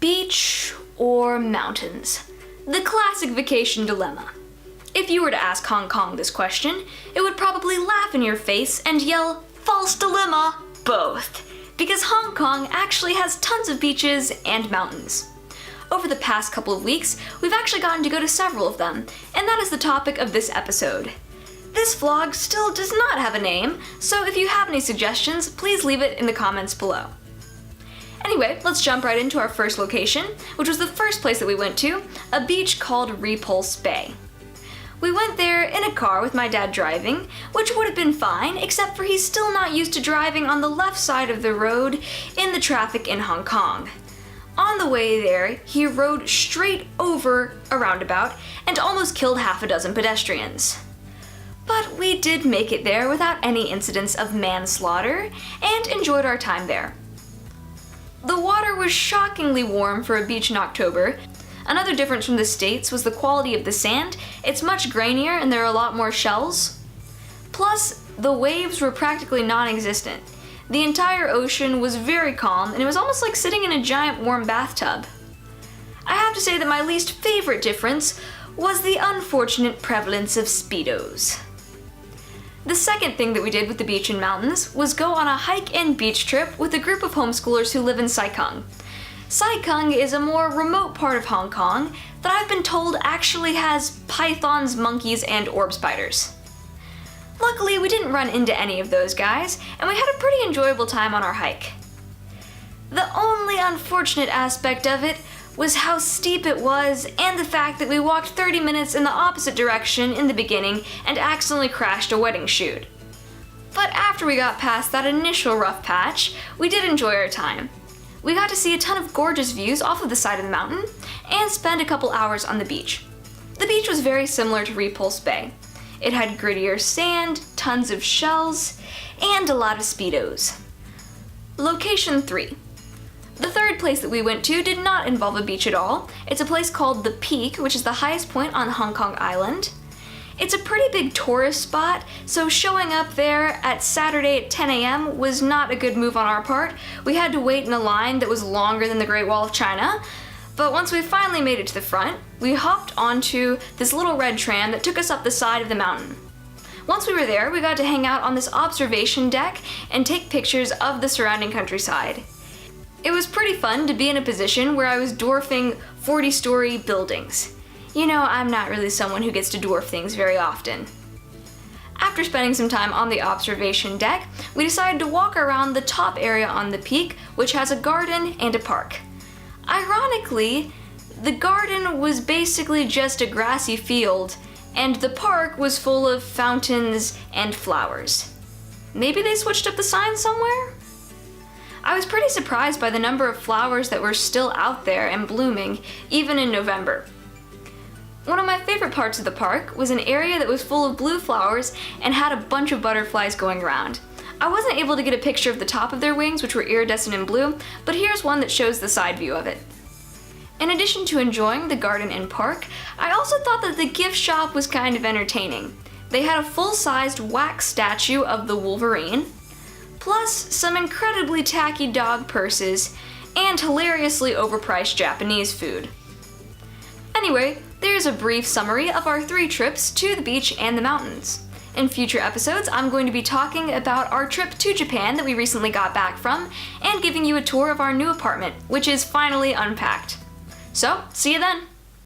Beach or mountains? The classic vacation dilemma. If you were to ask Hong Kong this question, it would probably laugh in your face and yell, "False dilemma!" Both. Because Hong Kong actually has tons of beaches and mountains. Over the past couple of weeks, we've actually gotten to go to several of them, and that is the topic of this episode. This vlog still does not have a name, so if you have any suggestions, please leave it in the comments below. Anyway, let's jump right into our first location, which was the first place that we went to, a beach called Repulse Bay. We went there in a car with my dad driving, which would have been fine, except for he's still not used to driving on the left side of the road in the traffic in Hong Kong. On the way there, he rode straight over a roundabout and almost killed half a dozen pedestrians. But we did make it there without any incidents of manslaughter and enjoyed our time there. The water was shockingly warm for a beach in October. Another difference from the States was the quality of the sand. It's much grainier and there are a lot more shells. Plus, the waves were practically non-existent. The entire ocean was very calm and it was almost like sitting in a giant warm bathtub. I have to say that my least favorite difference was the unfortunate prevalence of Speedos. The second thing that we did with the beach and mountains was go on a hike and beach trip with a group of homeschoolers who live in Sai Kung. Sai Kung is a more remote part of Hong Kong that I've been told actually has pythons, monkeys, and orb spiders. Luckily, we didn't run into any of those guys, and we had a pretty enjoyable time on our hike. The only unfortunate aspect of it was how steep it was and the fact that we walked 30 minutes in the opposite direction in the beginning and accidentally crashed a wedding shoot. But after we got past that initial rough patch, we did enjoy our time. We got to see a ton of gorgeous views off of the side of the mountain and spend a couple hours on the beach. The beach was very similar to Repulse Bay. It had grittier sand, tons of shells, and a lot of Speedos. Location 3. The third place that we went to did not involve a beach at all. It's a place called The Peak, which is the highest point on Hong Kong Island. It's a pretty big tourist spot, so showing up there at Saturday at 10 a.m. was not a good move on our part. We had to wait in a line that was longer than the Great Wall of China. But once we finally made it to the front, we hopped onto this little red tram that took us up the side of the mountain. Once we were there, we got to hang out on this observation deck and take pictures of the surrounding countryside. It was pretty fun to be in a position where I was dwarfing 40-story buildings. You know, I'm not really someone who gets to dwarf things very often. After spending some time on the observation deck, we decided to walk around the top area on the peak, which has a garden and a park. Ironically, the garden was basically just a grassy field, and the park was full of fountains and flowers. Maybe they switched up the sign somewhere? I was pretty surprised by the number of flowers that were still out there and blooming, even in November. One of my favorite parts of the park was an area that was full of blue flowers and had a bunch of butterflies going around. I wasn't able to get a picture of the top of their wings, which were iridescent and blue, but here's one that shows the side view of it. In addition to enjoying the garden and park, I also thought that the gift shop was kind of entertaining. They had a full-sized wax statue of the Wolverine, plus some incredibly tacky dog purses, and hilariously overpriced Japanese food. Anyway, there's a brief summary of our 3 trips to the beach and the mountains. In future episodes, I'm going to be talking about our trip to Japan that we recently got back from, and giving you a tour of our new apartment, which is finally unpacked. So, see you then!